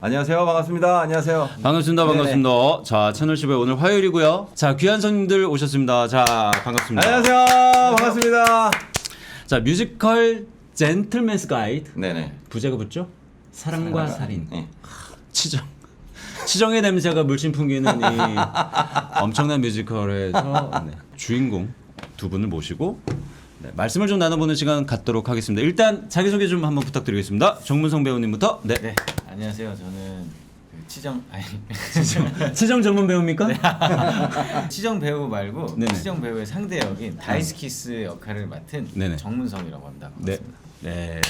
안녕하세요. 반갑습니다. 안녕하세요. 반갑습니다. 네네. 반갑습니다. 자, 채널 10의 오늘 화요일이고요. 자, 귀한 손님들 오셨습니다. 자, 반갑습니다. 안녕하세요. 반갑습니다. 자, 뮤지컬 젠틀맨스 가이드. 네네. 부제가 붙죠? 사랑과 살인. 네. 치정. 치정의 냄새가 물씬 풍기는 이 엄청난 뮤지컬에서 네, 주인공 두 분을 모시고 네, 말씀을 좀 나눠보는 시간 갖도록 하겠습니다. 일단 자기소개 좀 한번 부탁드리겠습니다. 정문성 배우님부터. 네. 네, 안녕하세요. 저는 그 치정 전문 배우입니까? 치정 배우 말고 네네. 치정 배우의 상대 역인 다이스키스 역할을 맡은 네네. 정문성이라고 합니다. 네. 반갑습니다. 네.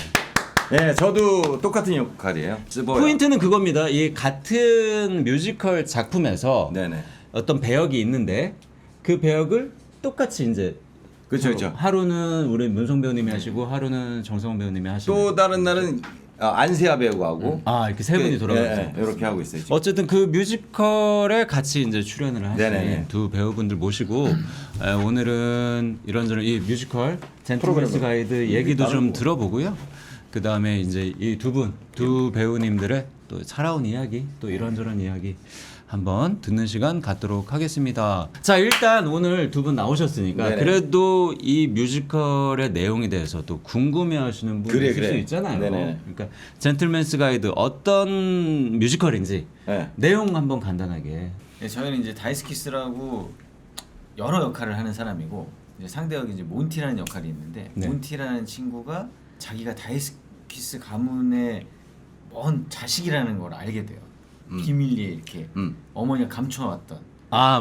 네, 저도 똑같은 역할이에요. 뭐요? 포인트는 그겁니다. 이 같은 뮤지컬 작품에서 네네. 어떤 배역이 있는데 그 배역을 똑같이 이제 그렇죠, 그렇죠. 하루는 우리 문성 배우님이 하시고 하루는 정성원 배우님이 하시고 또 다른 날은 안세아 배우가 하고. 이렇게 세 분이 돌아가죠. 이렇게 하고 있어요. 지금. 어쨌든 그 뮤지컬에 같이 이제 출연을 하신 네네네. 두 배우분들 모시고 오늘은 이런저런 이 뮤지컬 젠틀맨스 가이드 얘기도 좀 다르고. 들어보고요. 그 다음에 이제 이 두 배우님들의 또 살아온 이야기, 또 이런저런 이야기 한번 듣는 시간 갖도록 하겠습니다. 자, 일단 오늘 두 분 나오셨으니까 네네. 그래도 이 뮤지컬의 내용에 대해서 또 궁금해하시는 분이 그래, 있을 수 그래. 있잖아요. 네네. 그러니까 젠틀맨스 가이드 어떤 뮤지컬인지 네. 내용 한번 간단하게. 네, 저희는 이제 다이스키스라고 여러 역할을 하는 사람이고 이제 상대 역이 이제 몬티라는 역할이 있는데 네. 몬티라는 친구가 자기가 다이스키스 가문의 먼 자식이라는 걸 알게 돼요. 비밀리에 이렇게 어머니가 감춰왔던.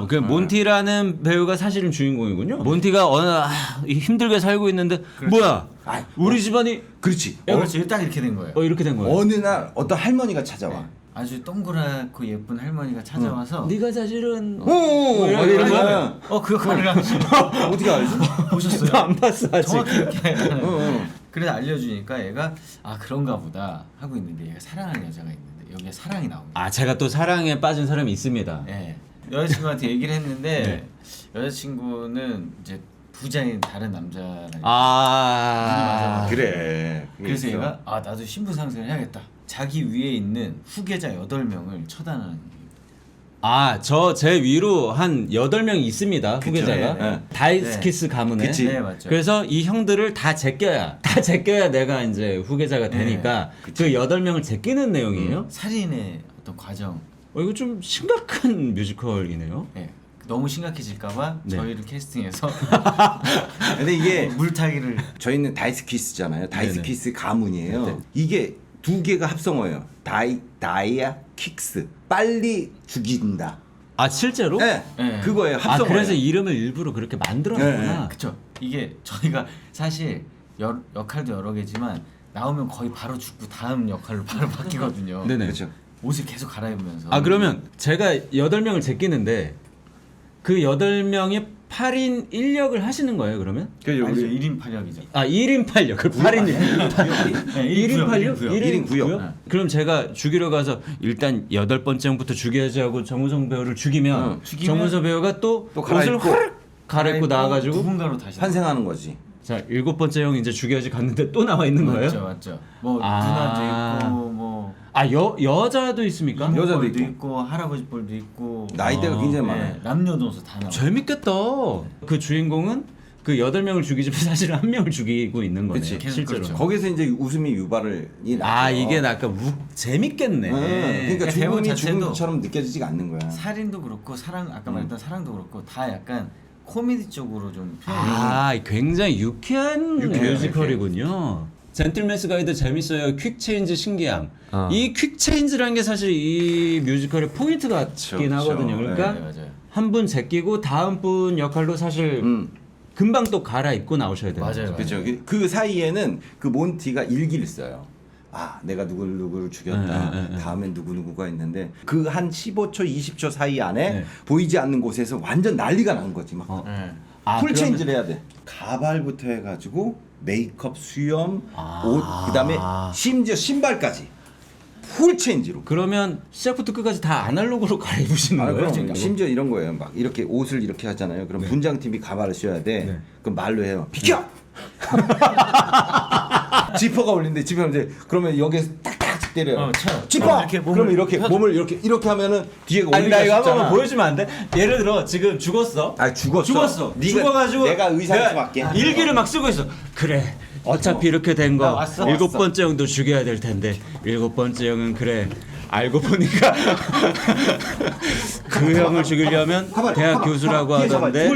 그 몬티라는 배우가 사실은 주인공이군요. 몬티가 힘들게 살고 있는데 그렇죠. 뭐야? 우리 집안이 그렇지. 그렇죠. 딱 이렇게 된 거예요. 이렇게 된 거예요. 어느 날 어떤 할머니가 찾아와. 네. 아주 동그랗고 예쁜 할머니가 찾아와서 네가 사실은 이런 거야. 그 역할을 하시는 어떻게 알지? 보셨어요? 안 봤어 아직. 정확히 이렇게 그래서 알려주니까 얘가 그런가 보다 하고 있는데 얘가 사랑하는 여자가 있는데 여기에 사랑이 나옵니다. 제가 또 사랑에 빠진 사람이 있습니다. 예. 여자친구한테 얘기를 했는데 네. 여자친구는 이제 부자인 다른 남자랑 그래. 그게 그래서 있어. 얘가 나도 신분 상승을 해야겠다. 자기 위에 있는 후계자 8명을 처단하는. 제 위로 한 8명이 있습니다. 그쵸. 후계자가. 네. 다이스키스 가문에. 그치. 네, 맞죠. 그래서 이 형들을 다 제껴야 내가 이제 후계자가 되니까 그 8명을 제끼는 내용이에요. 살인의 어떤 과정. 이거 좀 심각한 뮤지컬이네요. 예. 너무 심각해질까봐 네. 저희를 캐스팅해서 근데 이게 물타기를. 저희는 다이스키스잖아요. 다이스키스 가문이에요. 네. 이게 두 개가 합성어예요. 다이아 킥스. 빨리 죽인다. 실제로? 네. 네. 그거예요. 합성어. 그래서 이름을 일부러 그렇게 만들었구나. 네. 그쵸. 이게 저희가 사실 역할도 여러 개지만 나오면 거의 바로 죽고 다음 역할로 바로 바뀌거든요. 네네. 그렇죠. 옷을 계속 갈아입으면서. 그러면 제가 8명을 제끼는데 그 8명이 8인 1역을 하시는 거예요, 그러면? 그죠. 아니죠. 우리 1인 8역이죠. 1인 8역. 8인 1인 8역? 1인 9역. 네. 그럼 제가 죽이러 가서 일단 8번째 형부터 죽여야지 하고 정우성 배우를 죽이면 죽이면 정우성 배우가 또 옷을 갈아입고. 확 갈아입고 나와가지고 누군가로 다시. 환생하는 거지. 자 7번째 형 이제 죽여야지 갔는데 또 나와 있는 거예요? 맞죠, 맞죠. 뭐 아. 누나도 있고 뭐 여자도 있습니까? 여자도 여자도 있고. 있고 할아버지 뻘도 있고. 나이대가 굉장히 네, 많아요. 남녀노소 다 나와. 재밌겠다. 그 주인공은 그 8명을 죽이지만 사실 한 명을 죽이고 있는 거네요. 그치. 계속 실제로. 그렇죠. 거기서 이제 웃음이 유발이 나죠. 이게 약간 재밌겠네. 그러니까 대본 죽음이 자체도- 죽음처럼 느껴지지가 않는 거야. 살인도 그렇고 아까 말했던 사랑도 그렇고 다 약간 코미디 쪽으로 좀 표현이. 굉장히 유쾌한 유쾌해요, 뮤지컬이군요. 젠틀맨스 가이드 재밌어요. 퀵 체인지 신기함. 이 퀵 체인지라는 게 사실 이 뮤지컬의 포인트 같긴 그쵸. 하거든요. 그러니까 네, 맞아요. 한 분 제끼고 다음 분 역할로 사실 금방 또 갈아입고 나오셔야 돼요. 맞아요. 그렇죠. 그 사이에는 그 몬티가 일기를 써요. 내가 누구를 죽였다. 네. 다음엔 누구가 있는데 그 한 15초, 20초 사이 안에 네. 보이지 않는 곳에서 완전 난리가 난 거지 막. 네. 풀 체인지를 해야 돼. 가발부터 해가지고 메이크업, 수염, 옷, 그다음에 심지어 신발까지 풀 체인지로. 그러면 시작부터 끝까지 다 아날로그로 갈아입으시는 거예요? 그럼 심지어 이런 거예요. 막 이렇게 옷을 이렇게 하잖아요. 그럼 분장팀이 가발을 씌워야 돼. 네. 그럼 말로 해요. 비켜. 지퍼가 올린대. 지퍼 이제 그러면 여기서 딱딱 탁 때려요. 쳐요. 찌빠. 이렇게 그러면 이렇게 몸을 이렇게 하면은 뒤에 아니 나 이거 한 번만 올리가 보여주면 안 돼? 예를 들어 지금 죽었어. 아 죽었어. 네가- 죽어가지고 내가 의사한테 맡게. 일기를 막 쓰고 있어. 그래. 어차피 이렇게 된 나 거 왔어. 7번째 형도 죽여야 될 텐데 7번째 형은 그래. 알고 보니까 그 형을 죽이려면 대학 교수라고 하던데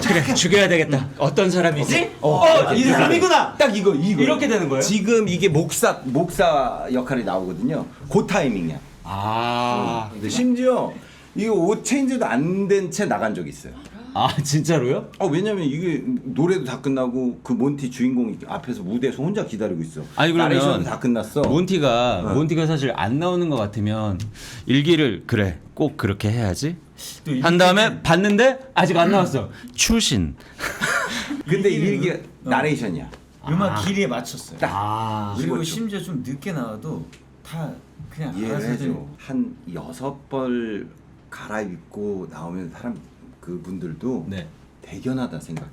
그래 죽여야 되겠다. 어떤 사람이지? 이 사람이구나. 딱 이거 이렇게 되는 거예요? 지금 이게 목사 역할이 나오거든요. 그 타이밍이야. 아, 근데 심지어 이거 옷 체인지도 안 된 채 나간 적이 있어요. 아 진짜로요? 왜냐면 이게 노래도 다 끝나고 그 몬티 주인공이 앞에서 무대에서 혼자 기다리고 있어. 아니, 그러면 나레이션도 다 끝났어. 몬티가 사실 안 나오는 것 같으면 일기를 그래 꼭 그렇게 해야지 또 한 다음에 봤는데 아직 안 나왔어. 출신. 근데 이게 나레이션이야. 음악 길이에 맞췄어요. 아 그리고 그렇죠. 심지어 좀 늦게 나와도 다 그냥 이해를 알아서 해줘. 좀 한 6벌 갈아입고 나오면 사람 그분들도 네. 대견하다 생각해.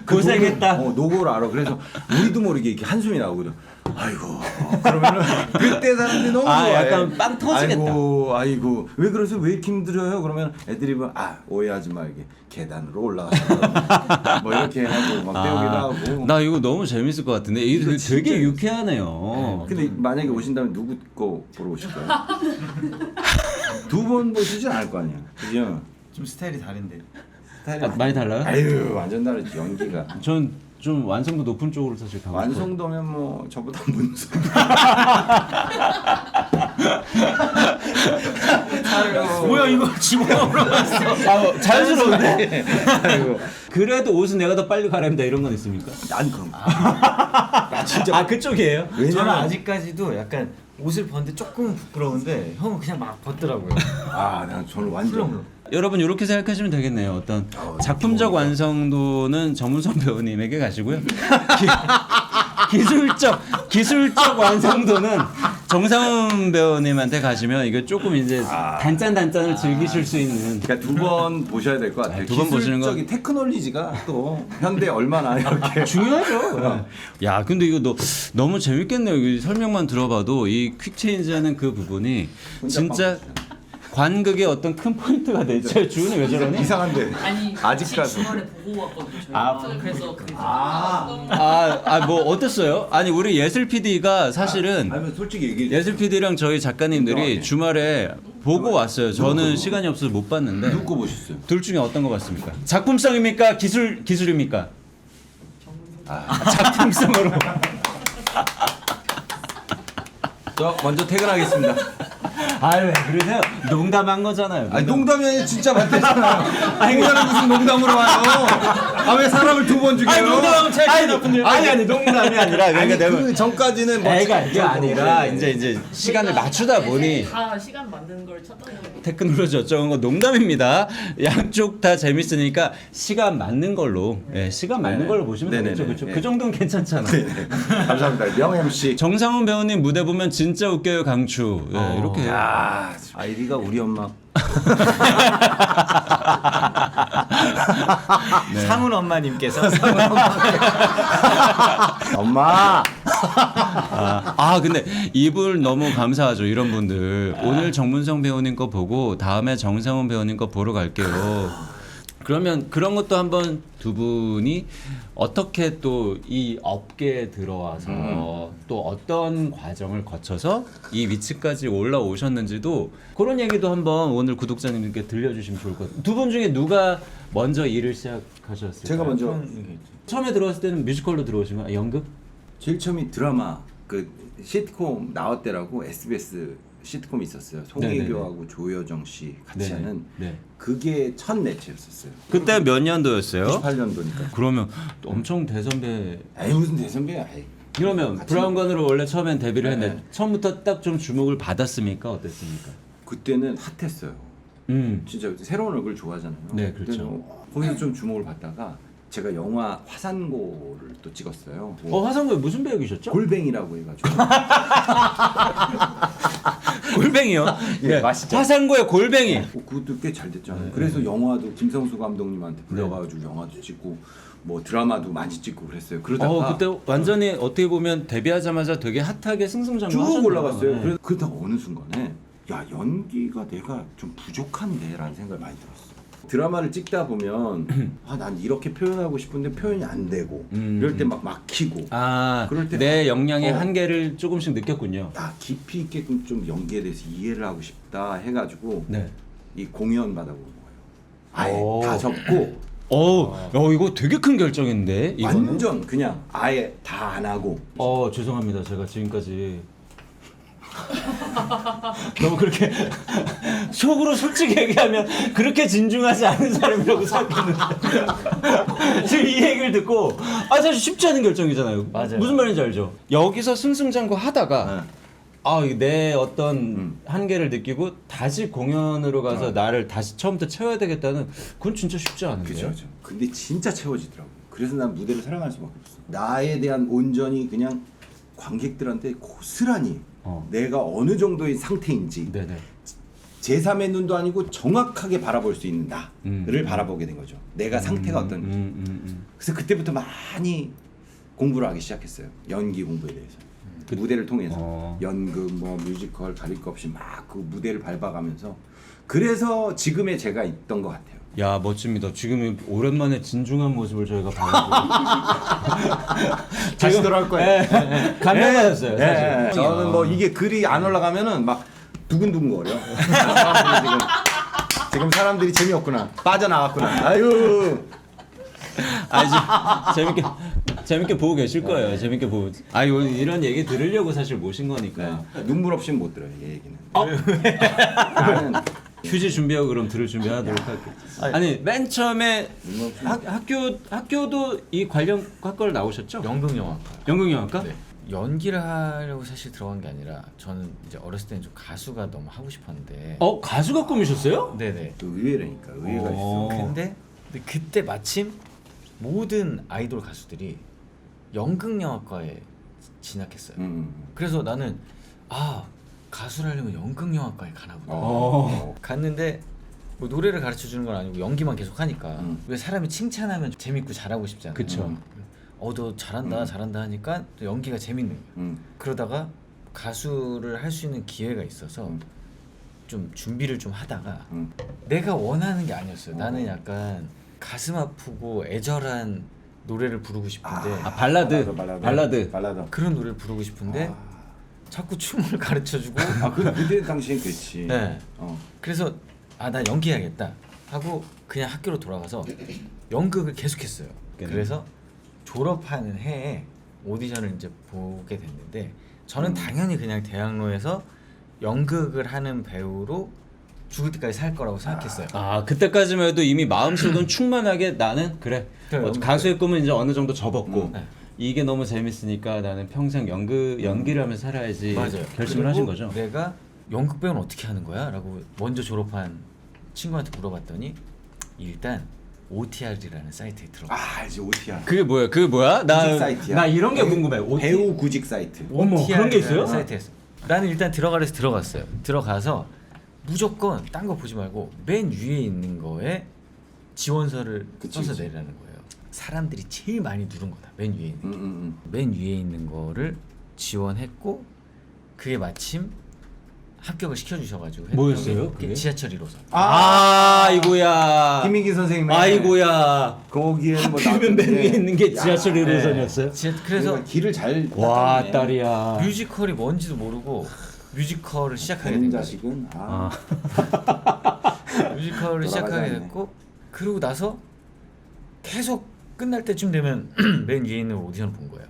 고생했다. 노고를 알아. 그래서 우리도 모르게 이렇게 한숨이 나오거든. 아이고. 그러면은 그때 사람들이 너무 좋아해. 약간 빵 터지겠다. 아이고. 왜 그러세요? 왜 이렇게 힘들어요? 그러면 애드립은 오해하지 마. 이게 계단으로 올라가서 뭐 이렇게 하고 막 배우기도 하고. 나 이거 너무 재밌을 것 같은데 이거 이거 되게 진짜- 유쾌하네요. 근데 만약에 오신다면 누구 거 보러 오실 거예요? 두 번 보시진 않을 거 아니야. 그죠? 좀 스타일이 다른데. 스타일이 많이 달라요? 아유 완전 다르지 연기가. 전 좀 완성도 높은 쪽으로 사실 가고 싶어요. 완성도면 뭐 저보다 문성. 뭐야 이거 집어넣으러 갔어. 자연스러운데? 아이고. 그래도 옷은 내가 더 빨리 갈아입는다 이런 건 있습니까? 난 그럼. 나 진짜. 아 그쪽이에요? 저는 왜냐면 아직까지도 약간 옷을 벗는데 조금 부끄러운데 형은 그냥 막 벗더라고요. 난 저는 완전. 훌렁훌렁. 여러분 이렇게 생각하시면 되겠네요. 어떤 작품적 완성도는 정문선 배우님에게 가시고요. 기술적 완성도는 정상훈 배우님한테 가시면 이게 조금 이제 단짠단짠을 즐기실 수 있는. 그러니까 두 번 보셔야 될 것 같아요. 두번 보시는 거. 기술적인 테크놀리지가 또 현대 얼마나 이렇게. 중요하죠. 야, 근데 이거 너무 재밌겠네요. 이 설명만 들어봐도 이 퀵체인지하는 그 부분이 진짜 관극의 어떤 큰 포인트가 되죠. 주은이 왜 저러니? 이상한데. 아니 아직까지. 주말에 보고 왔거든요. 저희. 그래서 뭐 어땠어요? 아니 우리 예슬 PD가 사실은 아니면 솔직히 얘기해. 예슬 PD랑 저희 작가님들이 인정하게. 주말에 보고 왔어요. 저는 시간이 없어서 못 봤는데. 누구 거 보셨어요? 둘 중에 어떤 거 봤습니까? 작품성입니까? 기술입니까? 작품성으로. 저 먼저 퇴근하겠습니다. 왜 그러세요? 농담한 거잖아요. 아니 농담이 아니라 진짜 맞대잖아요. 농담이 무슨 농담으로 와요? 왜 사람을 두 번 죽여요? 아니 농담이 아니라 아니 내가 그 전까지는 뭐 애가 이게 아니라 이제 시간을 맞추다 보니 다 시간 맞는 걸 찾던 거예요. 테크놀로지 어쩌는 거 농담입니다. 양쪽 다 재밌으니까 시간 맞는 걸로 시간 맞는 걸로 보시면 네네네. 되겠죠. 그렇죠? 네. 그 정도는 괜찮잖아. 감사합니다. 명 MC. 정상훈 배우님 무대 보면 진짜 웃겨요 강추. 이렇게 아이디가 우리 엄마. 상훈 엄마님께서 엄마. 근데 이분 너무 감사하죠. 이런 분들 오늘 정문성 배우님 거 보고 다음에 정상훈 배우님 거 보러 갈게요. 그러면 그런 것도 한번 두 분이 어떻게 또 이 업계에 들어와서 또 어떤 과정을 거쳐서 이 위치까지 올라오셨는지도 그런 얘기도 한번 오늘 구독자님께 들려주시면 좋을 것 같아요. 두 분 중에 누가 먼저 일을 시작하셨어요? 제가 먼저 처음에 들어왔을 때는 뮤지컬로 들어오신 거예요? 연극? 제일 처음이 드라마 그 시트콤 나왔대라고 SBS 시트콤이 있었어요. 송혜교하고 조여정 씨 같이 네네. 하는 네. 그게 첫 매체였었어요. 그때 몇 년도였어요? 98년도니까. 그러면 또 엄청 대선배. 에이 무슨 대선배야. 에이. 그러면 같이 브라운관으로 원래 처음엔 데뷔를 했는데 네. 처음부터 딱 좀 주목을 받았습니까? 어땠습니까? 그때는 핫했어요. 진짜 새로운 얼굴 좋아하잖아요. 네, 그렇죠. 그때는 거기서 좀 주목을 받다가 제가 영화 화산고를 또 찍었어요. 화성구에 무슨 배역이셨죠? 골뱅이라고 해가지고 골뱅이요? 예, 맛있죠. 화상고의 골뱅이. 그것도 꽤 잘 됐잖아요. 그래서 영화도 김성수 감독님한테 불러가지고 영화도 찍고 뭐 드라마도 많이 찍고 그랬어요. 그러다가 그때 완전히 어떻게 보면 데뷔하자마자 되게 핫하게 승승장구 쭉 올라갔어요. 네. 그러다가 어느 순간에 야 연기가 내가 좀 부족한데라는 생각이 많이 들었어. 드라마를 찍다 보면 난 이렇게 표현하고 싶은데 표현이 안 되고 이럴 때 막 막히고 그럴 때 내 역량의 한계를 조금씩 느꼈군요. 나 깊이 있게끔 좀 연기에 대해서 이해를 하고 싶다 해가지고 네. 이 공연 받아본 거예요. 아예 오. 다 접고 이거 되게 큰 결정인데 이거는. 완전 그냥 아예 다 안 하고 죄송합니다. 제가 지금까지 너무 그렇게 속으로 솔직히 얘기하면 그렇게 진중하지 않은 사람이라고 생각했는데 지금 이 얘기를 듣고 사실 쉽지 않은 결정이잖아요. 맞아요. 무슨 말인지 알죠? 여기서 승승장구 하다가 내 어떤 한계를 느끼고 다시 공연으로 가서 나를 다시 처음부터 채워야 되겠다는 그건 진짜 쉽지 않은데. 그죠. 근데 진짜 채워지더라고. 그래서 난 무대를 사랑할 수밖에 없어. 나에 대한 온전히 그냥 관객들한테 고스란히 내가 어느 정도의 상태인지 네네. 제3의 눈도 아니고 정확하게 바라볼 수 있는 나를 바라보게 된 거죠. 내가 상태가 어떤지. 그래서 그때부터 많이 공부를 하기 시작했어요. 연기 공부에 대해서. 그 무대를 통해서 연극, 뭐 뮤지컬 가릴 거 없이 막 그 무대를 밟아가면서 그래서 지금의 제가 있던 것 같아요. 야 멋집니다. 지금 오랜만에 진중한 모습을 저희가 봐가지고 다시 돌아올 거예요. 감명받았어요. 사실. 저는 뭐 이게 글이 안 올라가면은 막 두근두근거려. 지금 사람들이 재미없구나. 빠져나갔구나. 아유. 재밌게 보고 계실 거예요. 재밌게 보고. 이런 얘기 들으려고 사실 모신 거니까. 눈물 없이는 못 들어요. 이 얘기는. 나는 휴지 준비하고 그럼 들을 준비하도록 할게요. 아니 맨 처음에 학교도 이 관련 학과를 나오셨죠? 연극영화과. 연극영화과? 네. 연기를 하려고 사실 들어간 게 아니라 저는 이제 어렸을 때는 좀 가수가 너무 하고 싶었는데. 가수가 꿈이셨어요? 네네. 또 의외라니까. 의외가 있어. 근데 그때 마침 모든 아이돌 가수들이 연극영화과에 진학했어요. 그래서 나는 가수를 하려면 연극영화과에 가나 보다. 갔는데 뭐 노래를 가르쳐 주는 건 아니고 연기만 계속 하니까 왜 사람이 칭찬하면 재밌고 잘하고 싶잖아요. 그쵸. 너 잘한다 하니까 또 연기가 재밌는 거야. 그러다가 가수를 할 수 있는 기회가 있어서 좀 준비를 좀 하다가 내가 원하는 게 아니었어요. 나는 약간 가슴 아프고 애절한 노래를 부르고 싶은데 발라드. 그런 노래를 부르고 싶은데 자꾸 춤을 가르쳐주고 그때 당시엔 그랬지. 네. 그래서 나 연기해야겠다 하고 그냥 학교로 돌아가서 연극을 계속했어요. 그래서 졸업하는 해에 오디션을 이제 보게 됐는데 저는 당연히 그냥 대학로에서 연극을 하는 배우로 죽을 때까지 살 거라고 생각했어요. 그때까지만 해도 이미 마음속은 충만하게 나는 그래. 가수의 꿈은 이제 어느 정도 접었고 이게 너무 재밌으니까 나는 평생 연기를 하면서 살아야지. 맞아요. 결심을 하신 거죠. 내가 연극 배우는 어떻게 하는 거야? 라고 먼저 졸업한 친구한테 물어봤더니 일단 OTR이라는 사이트에 들어가. 알지 OTR. 그게 뭐야? 구직 사이트야. 나 이런 게 궁금해. 배우 구직 사이트. 어머, 그런 게 있어요? 사이트에서. 나는 일단 들어가래서 들어갔어요. 들어가서 무조건 딴 거 보지 말고 맨 위에 있는 거에 지원서를 써서 내라는 거예요. 사람들이 제일 많이 누른 거다. 맨 위에 있는 맨 위에 있는 거를 지원했고 그게 마침 합격을 시켜주셔가지고 뭐였어요? 그게? 지하철 1호선. 아이고야. 김민기 선생님. 아이고야. 거기에는 뭐 하필이면 맨 위에 있는 게 지하철 1호선이었어요? 그래서 길을 잘. 와 땄네. 딸이야. 뮤지컬이 뭔지도 모르고 뮤지컬을 시작하게 되는 된 거예요. 자식은 뮤지컬을 시작하게 됐고 그러고 나서 계속 끝날 때쯤 되면 맨 위에 있는 오디션을 본 거예요.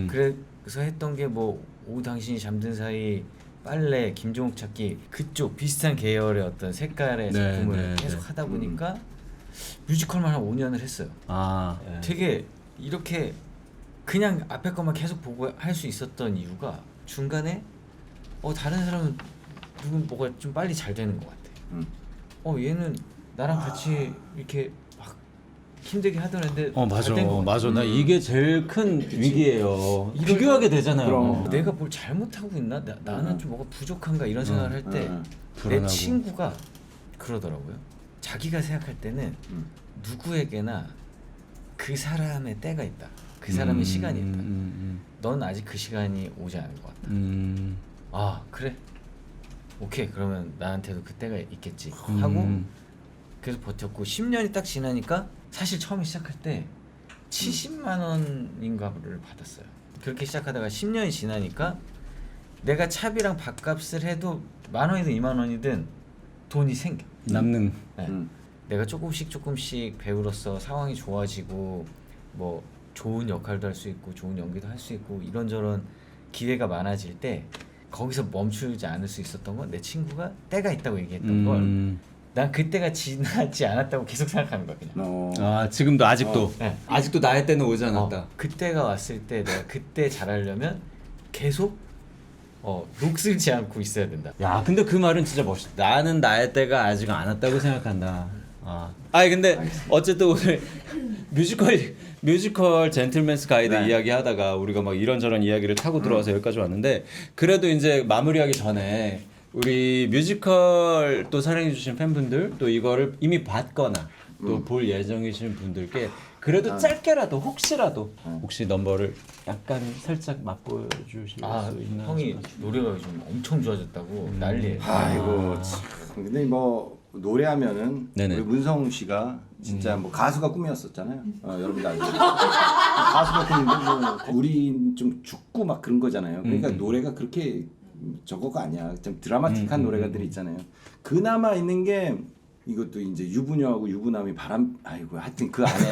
그래서 했던 게 뭐 오 당신이 잠든 사이, 빨래, 김종욱 찾기 그쪽 비슷한 계열의 어떤 색깔의 작품을 계속 하다 보니까 뮤지컬만 한 5년을 했어요. 되게 이렇게 그냥 앞에 것만 계속 보고 할 수 있었던 이유가 중간에 다른 사람은 누군 뭐가 좀 빨리 잘 되는 것 같아. 얘는 나랑 같이 이렇게 막 힘들게 하더랬는데 맞아, 잘된 것 같아. 맞아. 나 이게 제일 큰 위기예요. 비교하게 되잖아요. 그럼. 내가 뭘 잘못하고 있나? 나는 좀 뭐가 부족한가 이런 생각을 할 때 내 불안하고. 친구가 그러더라고요. 자기가 생각할 때는 누구에게나 그 사람의 때가 있다. 그 사람의 시간이 있다. 넌 아직 그 시간이 오지 않은 것 같다. 아 그래? 오케이 그러면 나한테도 그 때가 있겠지 하고 그래서 버텼고 10년이 딱 지나니까 사실 처음에 시작할 때 70만 원인가를 받았어요. 그렇게 시작하다가 10년이 지나니까 내가 차비랑 밥값을 해도 10,000원이든 20,000원이든 돈이 생겨. 남는. 네. 내가 조금씩 배우로서 상황이 좋아지고 뭐 좋은 역할도 할 수 있고 좋은 연기도 할 수 있고 이런저런 기회가 많아질 때 거기서 멈추지 않을 수 있었던 건 내 친구가 때가 있다고 얘기했던 걸 난 그때가 지나지 않았다고 계속 생각하는 거야 그냥. 아 지금도 아직도 네. 아직도 나의 때는 오지 않았다. 그때가 왔을 때 내가 그때 잘하려면 계속 녹슬지 않고 있어야 된다. 야 근데 그 말은 진짜 멋있다. 나는 나의 때가 아직 안 왔다고 생각한다. 아니 근데 어쨌든 오늘 뮤지컬 젠틀맨스 가이드 네. 이야기하다가 우리가 막 이런저런 이야기를 타고 들어와서 여기까지 왔는데 그래도 이제 마무리하기 전에 우리 뮤지컬 또 사랑해주신 팬분들 또 이거를 이미 봤거나 또 볼 예정이신 분들께 그래도 짧게라도 혹시 넘버를 약간 살짝 맛보여 주실 수 있나? 형이 노래가 요즘 엄청 좋아졌다고 난리예요. 아이고 참. 근데 뭐 노래하면은 네네. 우리 문성 씨가 진짜 뭐 가수가 꿈이었었잖아요. 여러분들 알죠? 가수가 꿈인데 뭐 우리 좀 죽고 막 그런 거잖아요. 그러니까 노래가 그렇게 저거가 아니야. 좀 드라마틱한 노래가들이 있잖아요. 그나마 있는 게 이것도 이제 유부녀하고 유부남이 아이고 하여튼 그 안에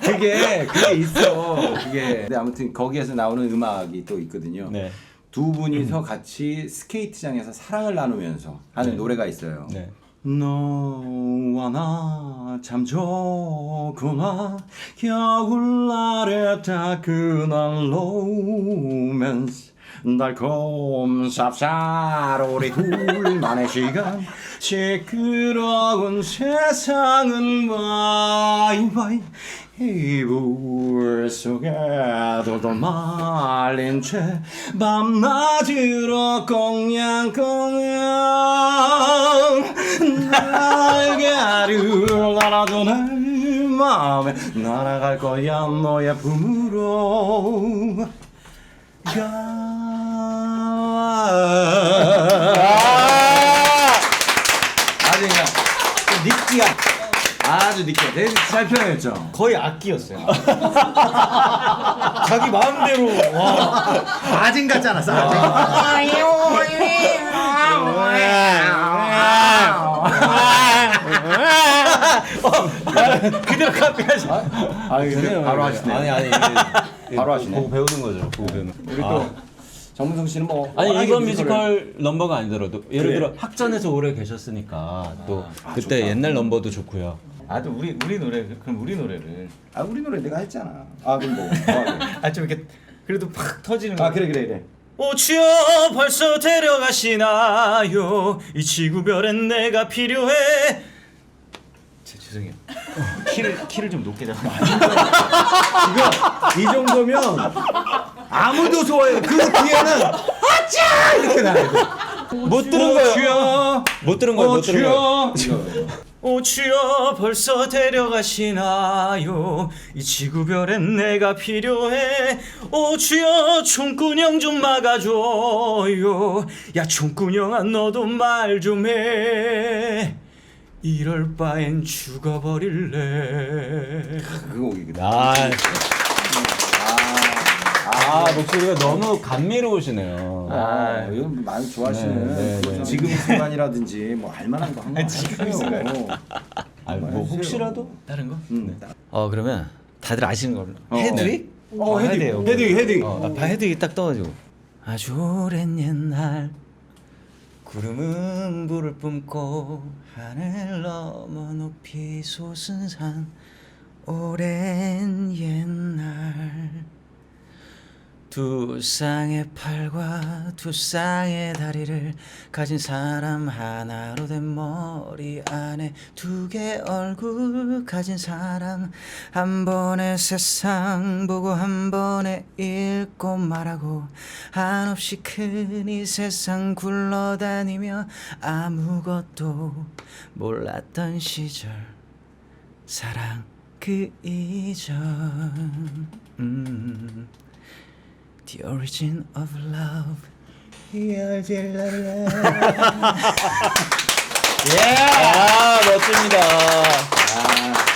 그게 있어. 그게 근데 아무튼 거기에서 나오는 음악이 또 있거든요. 네. 두 분이서 같이 스케이트장에서 사랑을 나누면서 하는 노래가 있어요. 네. 너와 나 참 좋구나 겨울날의 따끈한 로맨스 달콤 쌉싸로리 둘만의 시간 시끄러운 세상은 와이와이 이불 속에 돌돌 말린 채 밤낮으로 꽁냥꽁냥 날개를 날아도 내 맘에 날아갈 거야 너의 품으로 아주 그냥 느끼한 아주 느끼한 되게 잘 표현했죠. 거의 악기였어요. 자기 마음대로 와. 아진 같잖아 싸. 그대로 카피하지. 근데 바로 하시네. 아니 바로 하시네. 보고 배우는 거죠. 보고 배우는. 우리 또 정문성 씨는 뭐 아니 워낙에 이번 뮤지컬을- 뮤지컬 넘버가 아니더라도 예를 그래? 들어 학전에서 오래 계셨으니까 또 그때 좋다. 옛날 넘버도 좋고요. 또 우리 노래 그럼 우리 노래를 우리 노래 내가 했잖아. 그럼 뭐. 좀 이렇게 그래도 팍 터지는 거. 그래. 오치여 벌써 데려가시나요? 이 지구별엔 내가 필요해. 죄송해요. 키를 좀 높게 잡아. 지금 이 정도면 아무도 좋아해. 그 뒤에는 아짜 이렇게 나요. 못 들은 거예요. 못 들은 거예요. 오치여 벌써 데려가시나요? 이 지구별엔 내가 필요해. 오치여 총구녕 좀 막아줘요. 야 총구녕아 너도 말 좀 해. 이럴 바엔 죽어버릴래. 그 곡이거든. 목소리가 너무 감미로우시네요. 이거 많이 좋아하시는. 네. 지금 이 순간이라든지 뭐 할만한 거 한번 하세요. 뭐 혹시라도 다른 거? 네. 그러면 다들 아시는 걸로. 헤드윅? 헤드윅. 헤드윅. 헤드윅 딱 떠가지고 아주 오랜 옛날 구름은 불을 뿜고 하늘 너머 높이 솟은 산 오랜 옛날 두 쌍의 팔과 두 쌍의 다리를 가진 사람, 하나로 된 머리 안에 두 개 얼굴 가진 사람, 한 번에 세상 보고 한 번에 읽고 말하고 한없이 큰 이 세상 굴러다니며 아무것도 몰랐던 시절, 사랑 그 이전. The origin of love. 아 멋집니다.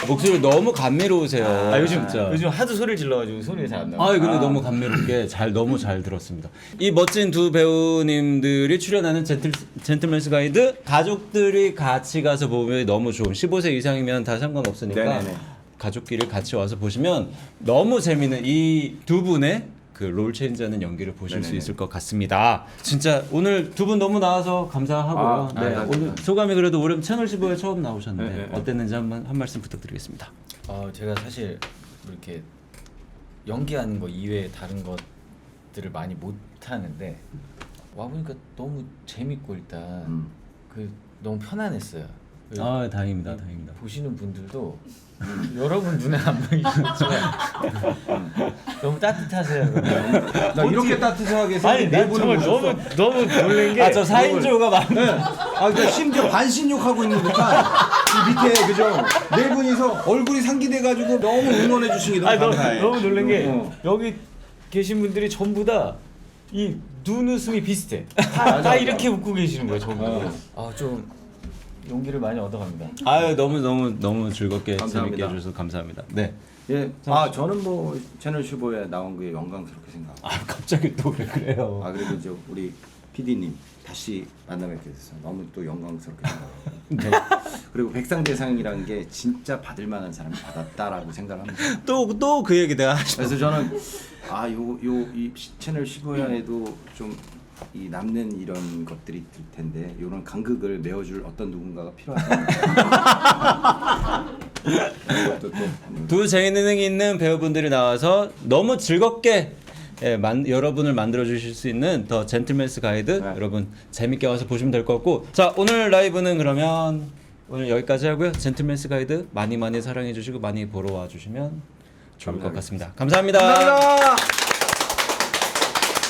목소리 너무 감미로우세요. 아, 요즘 진짜. 요즘 하도 소리를 질러가지고 소리가 잘 안 나와. 아 근데 너무 감미롭게 너무 잘 들었습니다. 이 멋진 두 배우님들이 출연하는 젠틀맨스 가이드, 가족들이 같이 가서 보면 너무 좋은, 15세 이상이면 다 상관없으니까 네네네. 가족끼리 같이 와서 보시면 너무 재미있는 이 두 분의 그 롤 체인지하는 연기를 보실 수 네네네. 있을 것 같습니다. 진짜 오늘 두 분 너무 나와서 감사하고요. 아, 네, 감사합니다. 오늘 소감이 그래도 올해 채널 15에 처음 나오셨는데 네네. 어땠는지 한 말씀 부탁드리겠습니다. 제가 사실 이렇게 연기하는 거 이외에 다른 것들을 많이 못 하는데 와 보니까 너무 재밌고 일단 그 너무 편안했어요. 아 다행입니다, 다행입니다. 보시는 분들도 여러분 눈에 안 보이시지만 너무 따뜻하세요. 나 이렇게 따뜻하게 아니 네 난 분을 정말 모셨어. 너무 놀란 게 저 4인조가 많은. 아, 그러니까 심지어 반신욕하고 있는 듯한 이 밑에 그죠? 네 분이서 얼굴이 상기돼가지고 너무 응원해 주시기 너무 감사해. 너무 놀란 게 어. 여기 계신 분들이 전부 다 이 눈웃음이 비슷해. 다 맞아. 이렇게 웃고 계시는 거예요, 전부. 어. 좀 용기를 많이 얻어갑니다. 아유 너무 즐겁게 감사합니다. 재밌게 해주셔서 감사합니다. 네. 예, 아 저는 뭐 채널 15에 나온 게 영광스럽게 생각하고. 아 갑자기 또 왜 그래요? 아 그리고 이제 우리 PD님 다시 만나뵙게 돼서 너무 또 영광스럽게 생각하고. 네. 그리고 백상대상이라는 게 진짜 받을 만한 사람이 받았다라고 생각합니다. 또 그 얘기 내가 그래서 저는 이 채널 15야에도 좀 이 남는 이런 것들이 있을 텐데 이런 간극을 메워줄 어떤 누군가가 필요하다. 이것도 또 두 재능 있는 배우분들이 나와서 너무 즐겁게 여러분을 만들어 주실 수 있는 더 젠틀맨스 가이드 네. 여러분 재밌게 와서 보시면 될 것 같고, 자 오늘 라이브는 그러면 오늘 여기까지 하고요. 젠틀맨스 가이드 많이 사랑해 주시고 많이 보러 와 주시면 좋을 것 같습니다. 감사합니다. 감사합니다.